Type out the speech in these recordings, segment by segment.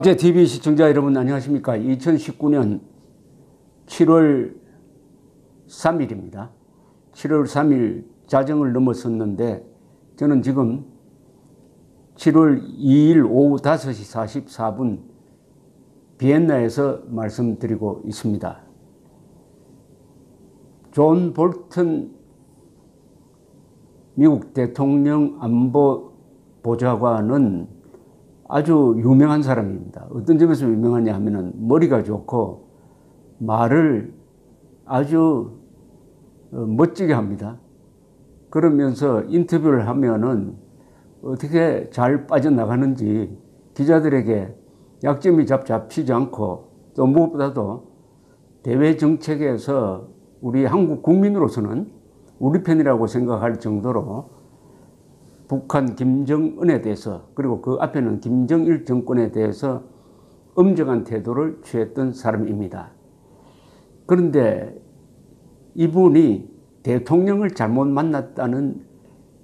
어제 TV 시청자 여러분 안녕하십니까? 2019년 7월 3일입니다. 7월 3일 자정을 넘었었는데 저는 지금 7월 2일 오후 5시 44분 비엔나에서 말씀드리고 있습니다. 존 볼턴 미국 대통령 안보 보좌관은 아주 유명한 사람입니다. 어떤 점에서 유명하냐 하면은 머리가 좋고 말을 아주 멋지게 합니다. 그러면서 인터뷰를 하면은 어떻게 잘 빠져나가는지 기자들에게 약점이 잡히지 않고 또 무엇보다도 대외 정책에서 우리 한국 국민으로서는 우리 편이라고 생각할 정도로 북한 김정은에 대해서 그리고 그 앞에는 김정일 정권에 대해서 엄정한 태도를 취했던 사람입니다. 그런데 이분이 대통령을 잘못 만났다는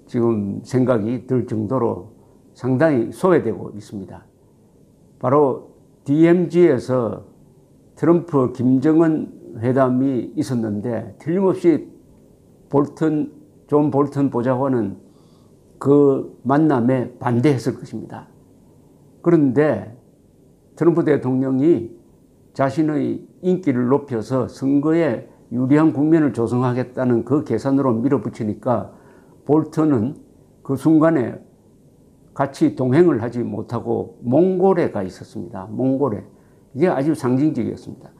지금 생각이 들 정도로 상당히 소외되고 있습니다. 바로 DMZ에서 트럼프 김정은 회담이 있었는데 틀림없이 존 볼턴 보좌관은 그 만남에 반대했을 것입니다. 그런데 트럼프 대통령이 자신의 인기를 높여서 선거에 유리한 국면을 조성하겠다는 그 계산으로 밀어붙이니까 볼턴은 그 순간에 같이 동행을 하지 못하고 몽골에 가 있었습니다. 몽골에. 이게 아주 상징적이었습니다.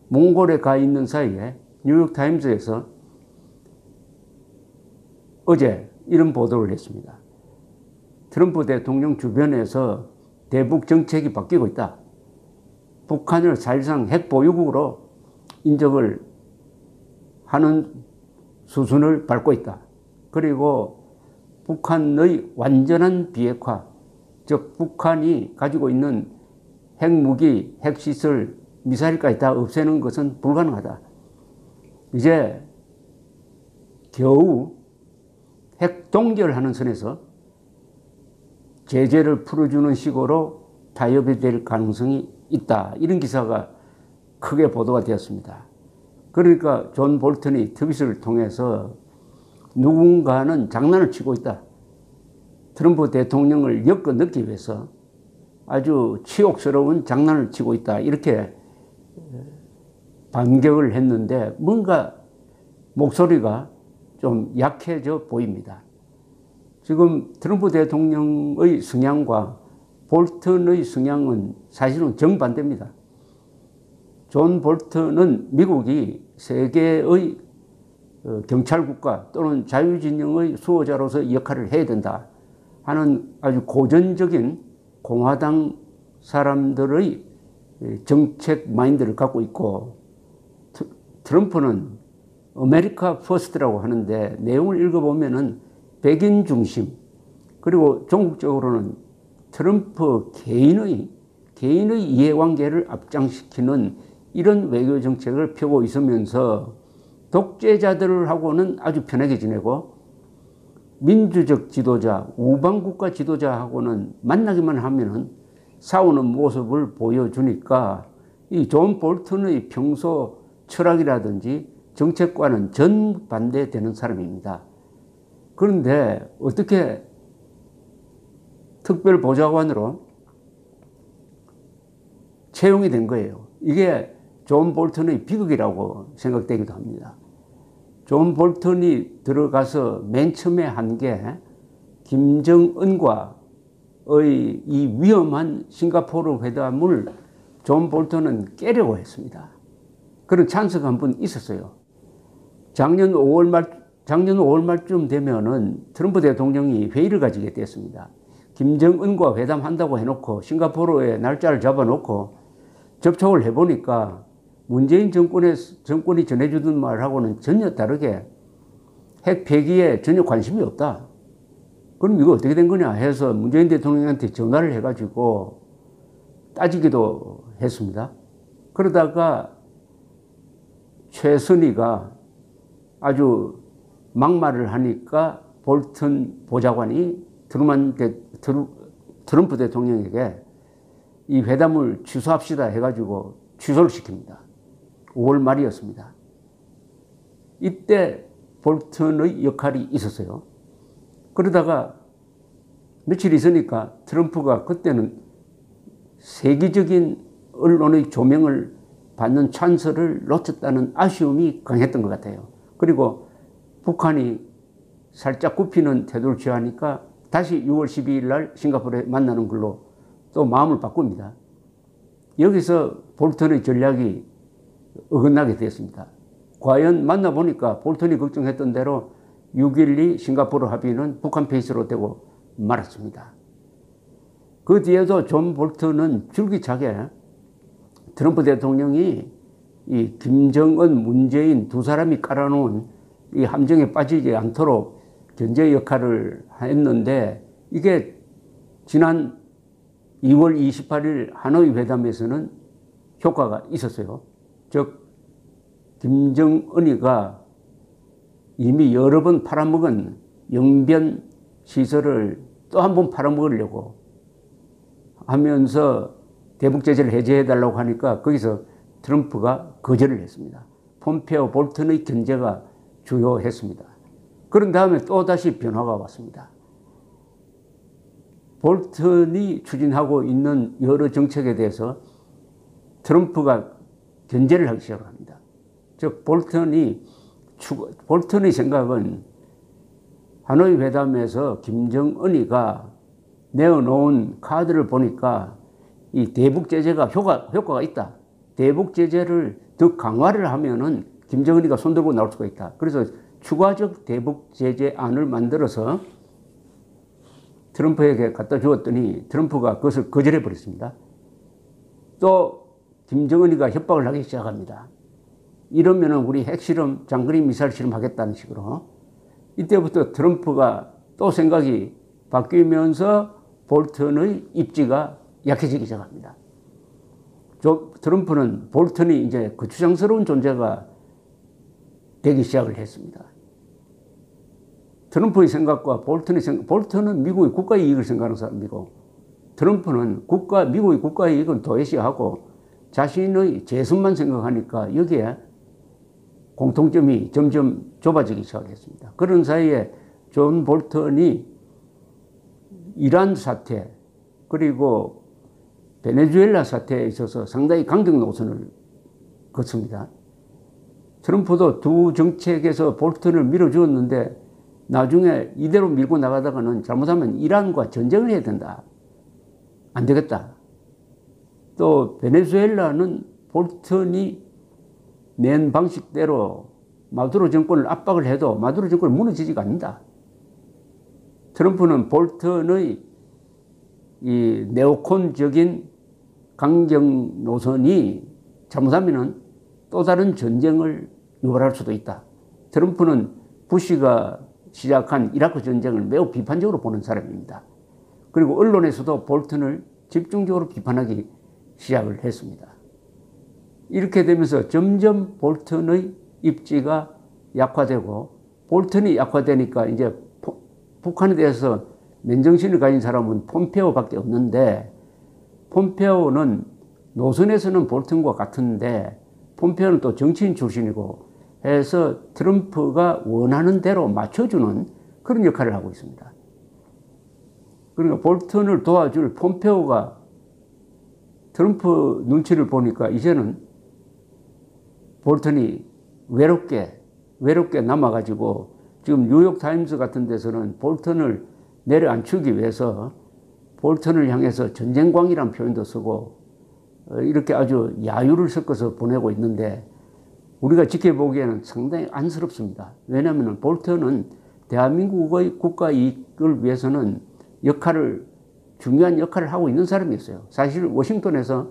몽골에 가 있는 사이에 뉴욕타임즈에서 어제 이런 보도를 했습니다. 트럼프 대통령 주변에서 대북 정책이 바뀌고 있다. 북한을 사실상 핵보유국으로 인정을 하는 수순을 밟고 있다. 그리고 북한의 완전한 비핵화, 즉 북한이 가지고 있는 핵무기, 핵시설, 미사일까지 다 없애는 것은 불가능하다. 이제 겨우 핵 동결하는 선에서 제재를 풀어주는 식으로 타협이 될 가능성이 있다. 이런 기사가 크게 보도가 되었습니다. 그러니까 존 볼턴이 트윗을 통해서 누군가는 장난을 치고 있다. 트럼프 대통령을 엮어 넣기 위해서 아주 치욕스러운 장난을 치고 있다. 이렇게 반격을 했는데 뭔가 목소리가 좀 약해져 보입니다. 지금 트럼프 대통령의 성향과 볼턴의 성향은 사실은 정반대입니다. 존 볼턴은 미국이 세계의 경찰국가 또는 자유진영의 수호자로서 역할을 해야 된다 하는 아주 고전적인 공화당 사람들의 정책 마인드를 갖고 있고 트럼프는 아메리카 퍼스트라고 하는데 내용을 읽어보면은 백인 중심 그리고 종국적으로는 트럼프 개인의 이해관계를 앞장시키는 이런 외교 정책을 펴고 있으면서 독재자들하고는 아주 편하게 지내고 민주적 지도자, 우방국가 지도자하고는 만나기만 하면은 싸우는 모습을 보여주니까 이 존 볼턴의 평소 철학이라든지 정책과는 정반대되는 사람입니다. 그런데 어떻게 특별보좌관으로 채용이 된 거예요. 이게 존 볼턴의 비극이라고 생각되기도 합니다. 존 볼턴이 들어가서 맨 처음에 한 게 김정은과의 이 위험한 싱가포르 회담을 존 볼턴은 깨려고 했습니다. 그런 찬스가 한 번 있었어요. 작년 5월 말쯤 되면은 트럼프 대통령이 회의를 가지게 됐습니다. 김정은과 회담한다고 해놓고 싱가포르에 날짜를 잡아놓고 접촉을 해보니까 문재인 정권이 전해주던 말하고는 전혀 다르게 핵 폐기에 전혀 관심이 없다. 그럼 이거 어떻게 된 거냐 해서 문재인 대통령한테 전화를 해가지고 따지기도 했습니다. 그러다가 최선희가 아주 막말을 하니까 볼턴 보좌관이 트럼프 대통령에게 이 회담을 취소합시다 해가지고 취소를 시킵니다. 5월 말이었습니다. 이때 볼턴의 역할이 있었어요. 그러다가 며칠 있으니까 트럼프가 그때는 세계적인 언론의 조명을 받는 찬스를 놓쳤다는 아쉬움이 강했던 것 같아요. 그리고 북한이 살짝 굽히는 태도를 취하니까 다시 6월 12일 날 싱가포르에 만나는 걸로 또 마음을 바꿉니다. 여기서 볼턴의 전략이 어긋나게 됐습니다. 과연 만나보니까 볼턴이 걱정했던 대로 6.12 싱가포르 합의는 북한 페이스로 되고 말았습니다. 그 뒤에도 존 볼턴은 줄기차게 트럼프 대통령이 이 김정은, 문재인 두 사람이 깔아놓은 이 함정에 빠지지 않도록 견제 역할을 했는데 이게 지난 2월 28일 하노이 회담에서는 효과가 있었어요. 즉 김정은이가 이미 여러 번 팔아먹은 영변 시설을 또 한 번 팔아먹으려고 하면서 대북 제재를 해제해달라고 하니까 거기서 트럼프가 거절을 했습니다. 폼페오 볼턴의 견제가 주요했습니다. 그런 다음에 또다시 변화가 왔습니다. 볼턴이 추진하고 있는 여러 정책에 대해서 트럼프가 견제를 하기 시작합니다. 즉 볼턴의 생각은 하노이 회담에서 김정은이가 내어놓은 카드를 보니까 이 대북 제재가 효과가 있다. 대북 제재를 더 강화를 하면은 김정은이가 손들고 나올 수가 있다. 그래서 추가적 대북 제재안을 만들어서 트럼프에게 갖다 주었더니 트럼프가 그것을 거절해 버렸습니다. 또 김정은이가 협박을 하기 시작합니다. 이러면은 우리 핵실험, 장거리 미사일 실험하겠다는 식으로. 이때부터 트럼프가 또 생각이 바뀌면서 볼턴의 입지가 약해지기 시작합니다. 트럼프는 볼턴이 이제 거추장스러운 존재가 되기 시작을 했습니다. 트럼프의 생각과 볼턴은 미국의 국가 이익을 생각하는 사람이고 트럼프는 미국의 국가 이익은 도외시하고 자신의 재선만 생각하니까 여기에 공통점이 점점 좁아지기 시작했습니다. 그런 사이에 존 볼턴이 이란 사태 그리고 베네수엘라 사태에 있어서 상당히 강경 노선을 걷습니다. 트럼프도 두 정책에서 볼턴을 밀어주었는데 나중에 이대로 밀고 나가다가는 잘못하면 이란과 전쟁을 해야 된다. 안 되겠다. 또 베네수엘라는 볼턴이 낸 방식대로 마두로 정권을 압박을 해도 마두로 정권은 무너지지가 않는다. 트럼프는 볼턴의 이 네오콘적인 강경 노선이 잘못하면은 또 다른 전쟁을 유발할 수도 있다. 트럼프는 부시가 시작한 이라크 전쟁을 매우 비판적으로 보는 사람입니다. 그리고 언론에서도 볼턴을 집중적으로 비판하기 시작을 했습니다. 이렇게 되면서 점점 볼턴의 입지가 약화되고 볼턴이 약화되니까 이제 북한에 대해서 맨정신을 가진 사람은 폼페오밖에 없는데 폼페오는 노선에서는 볼턴과 같은데 폼페오는 또 정치인 출신이고 해서 트럼프가 원하는 대로 맞춰주는 그런 역할을 하고 있습니다. 그러니까 볼턴을 도와줄 폼페오가 트럼프 눈치를 보니까 이제는 볼턴이 외롭게 남아가지고 지금 뉴욕타임스 같은 데서는 볼턴을 내려앉히기 위해서 볼턴을 향해서 전쟁광이라는 표현도 쓰고 이렇게 아주 야유를 섞어서 보내고 있는데 우리가 지켜보기에는 상당히 안쓰럽습니다. 왜냐하면 볼턴은 대한민국의 국가 이익을 위해서는 중요한 역할을 하고 있는 사람이었어요. 사실 워싱턴에서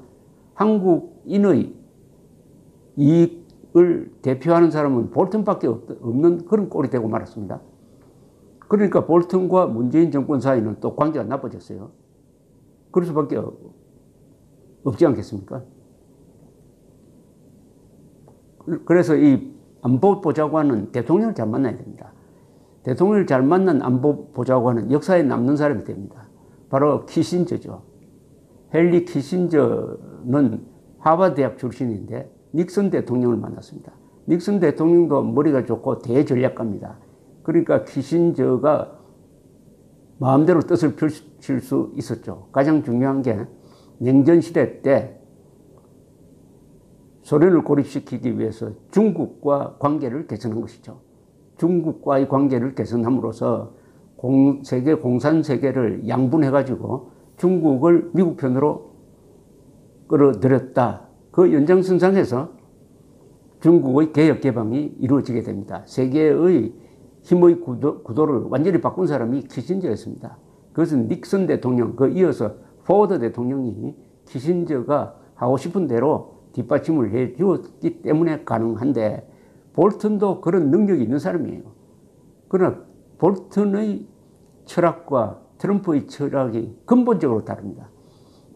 한국인의 이익을 대표하는 사람은 볼턴밖에 없는 그런 꼴이 되고 말았습니다. 그러니까 볼턴과 문재인 정권 사이는 또 관계가 나빠졌어요. 그럴 수밖에 없지 않겠습니까? 그래서 이 안보보좌관은 대통령을 잘 만나야 됩니다. 대통령을 잘 만난 안보보좌관은 역사에 남는 사람이 됩니다. 바로 키신저죠. 헨리 키신저는 하버드 대학 출신인데 닉슨 대통령을 만났습니다. 닉슨 대통령도 머리가 좋고 대전략가입니다. 그러니까 키신저가 마음대로 뜻을 펼칠 수 있었죠. 가장 중요한 게 냉전시대 때 소련을 고립시키기 위해서 중국과 관계를 개선한 것이죠. 중국과의 관계를 개선함으로써 세계 공산세계를 양분해가지고 중국을 미국 편으로 끌어들였다. 그 연장선상에서 중국의 개혁 개방이 이루어지게 됩니다. 세계의 힘의 구도를 완전히 바꾼 사람이 키신저였습니다. 그것은 닉슨 대통령, 그 이어서 포워드 대통령이 키신저가 하고 싶은 대로 뒷받침을 해 주었기 때문에 가능한데 볼턴도 그런 능력이 있는 사람이에요. 그러나 볼턴의 철학과 트럼프의 철학이 근본적으로 다릅니다.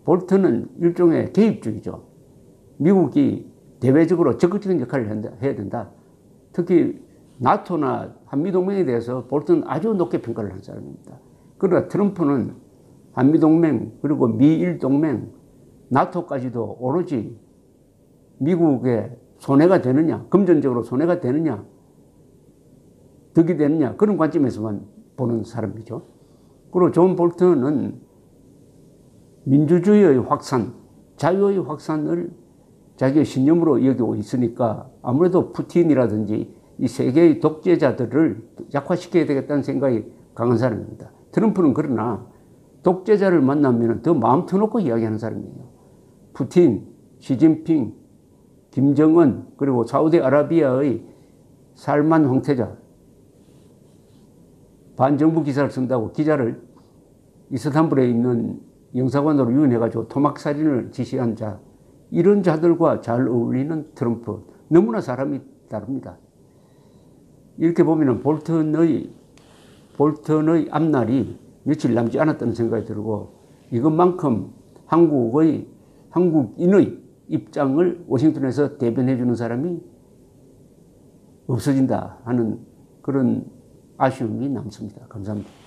볼턴은 일종의 개입주의죠. 미국이 대외적으로 적극적인 역할을 해야 된다. 특히 나토나 한미동맹에 대해서 볼턴은 아주 높게 평가를 한 사람입니다. 그러나 트럼프는 한미동맹 그리고 미일동맹 나토까지도 오로지 미국의 손해가 되느냐, 금전적으로 손해가 되느냐, 득이 되느냐 그런 관점에서만 보는 사람이죠. 그리고 존 볼턴은 민주주의의 확산, 자유의 확산을 자기의 신념으로 여기고 있으니까 아무래도 푸틴이라든지 이 세계의 독재자들을 약화시켜야 되겠다는 생각이 강한 사람입니다. 트럼프는 그러나 독재자를 만나면 더 마음 터놓고 이야기하는 사람이에요. 푸틴, 시진핑, 김정은 그리고 사우디아라비아의 살만 황태자 반정부 기사를 쓴다고 기자를 이스탄불에 있는 영사관으로 유인해가지고 토막살인을 지시한 자 이런 자들과 잘 어울리는 트럼프 너무나 사람이 다릅니다. 이렇게 보면 볼턴의 앞날이 며칠 남지 않았다는 생각이 들고 이것만큼 한국인의 입장을 워싱턴에서 대변해 주는 사람이 없어진다 하는 그런 아쉬움이 남습니다. 감사합니다.